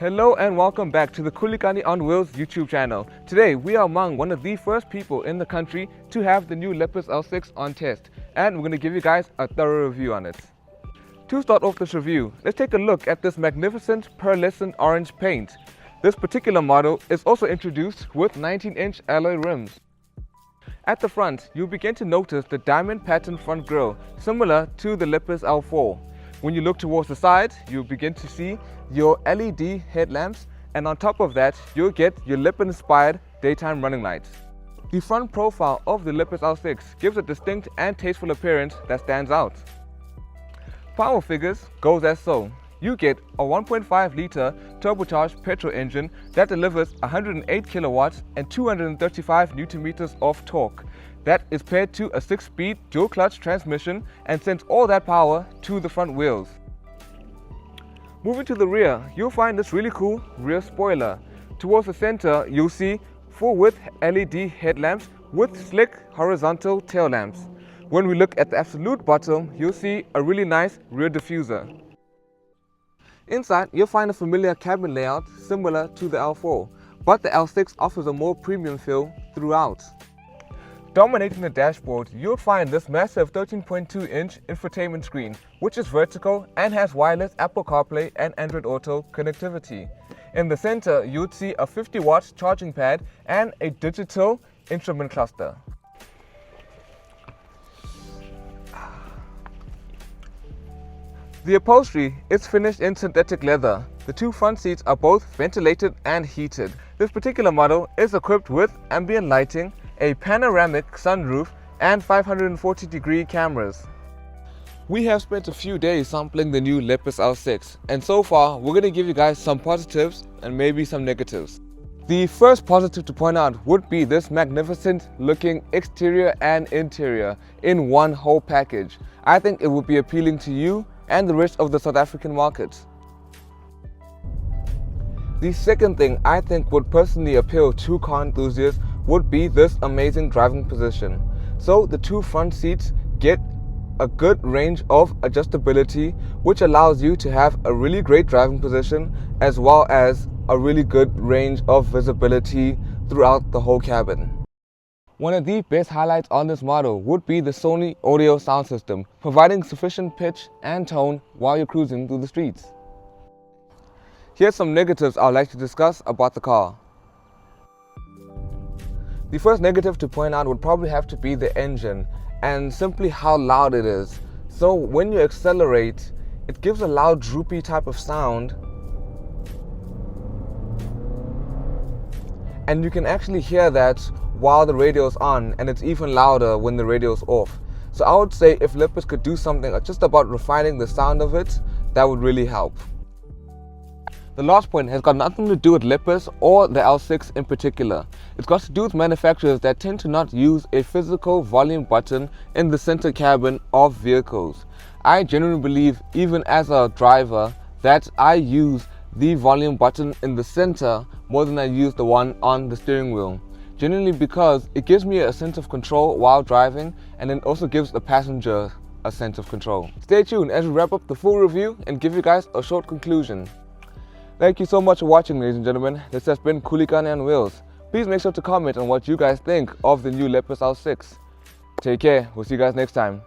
Hello and welcome back to the Khulekani on Wheels YouTube channel. Today we are among one of the first people in the country to have the new Lepas L6 on test, and we're going to give you guys a thorough review on it. To start off this review, let's take a look at this magnificent pearlescent orange paint. This particular model is also introduced with 19-inch alloy rims. At the front, you'll begin to notice the diamond pattern front grille, similar to the Lepas L4. When you look towards the side, you'll begin to see your LED headlamps, and on top of that, you'll get your Lepas-inspired daytime running lights. The front profile of the Lepas L6 gives a distinct and tasteful appearance that stands out. Power figures goes as so. You get a 1.5-litre turbocharged petrol engine that delivers 108 kilowatts and 235 Nm of torque. That is paired to a 6-speed dual-clutch transmission and sends all that power to the front wheels. Moving to the rear, you'll find this really cool rear spoiler. Towards the center, you'll see full-width LED headlamps with slick horizontal tail lamps. When we look at the absolute bottom, you'll see a really nice rear diffuser. Inside, you'll find a familiar cabin layout similar to the L4, but the L6 offers a more premium feel throughout. Dominating the dashboard, you'll find this massive 13.2-inch infotainment screen, which is vertical and has wireless Apple CarPlay and Android Auto connectivity. In the center, you'd see a 50-watt charging pad and a digital instrument cluster. The upholstery is finished in synthetic leather. The two front seats are both ventilated and heated. This particular model is equipped with ambient lighting, a panoramic sunroof, and 540-degree cameras. We have spent a few days sampling the new Lepas L6, and so far we're going to give you guys some positives and maybe some negatives. The first positive to point out would be this magnificent looking exterior and interior in one whole package. I think it would be appealing to you and the rest of the South African market. The second thing I think would personally appeal to car enthusiasts would be this amazing driving position. So the two front seats get a good range of adjustability, which allows you to have a really great driving position as well as a really good range of visibility throughout the whole cabin. One of the best highlights on this model would be the Sony audio sound system, providing sufficient pitch and tone while you're cruising through the streets. Here's some negatives I'd like to discuss about the car. The first negative to point out would probably have to be the engine and simply how loud it is. So when you accelerate, it gives a loud droopy type of sound, and you can actually hear that while the radio is on, and it's even louder when the radio is off. So I would say if Lepas could do something just about refining the sound of it, that would really help. The last point has got nothing to do with Lepas or the L6 in particular. It's got to do with manufacturers that tend to not use a physical volume button in the center cabin of vehicles. I genuinely believe, even as a driver, that I use the volume button in the center more than I use the one on the steering wheel. Generally because it gives me a sense of control while driving, and then also gives the passenger a sense of control. Stay tuned as we wrap up the full review and give you guys a short conclusion. Thank you so much for watching, ladies and gentlemen. This has been Khulekani on Wheels. Please make sure to comment on what you guys think of the new Lepas L6. Take care. We'll see you guys next time.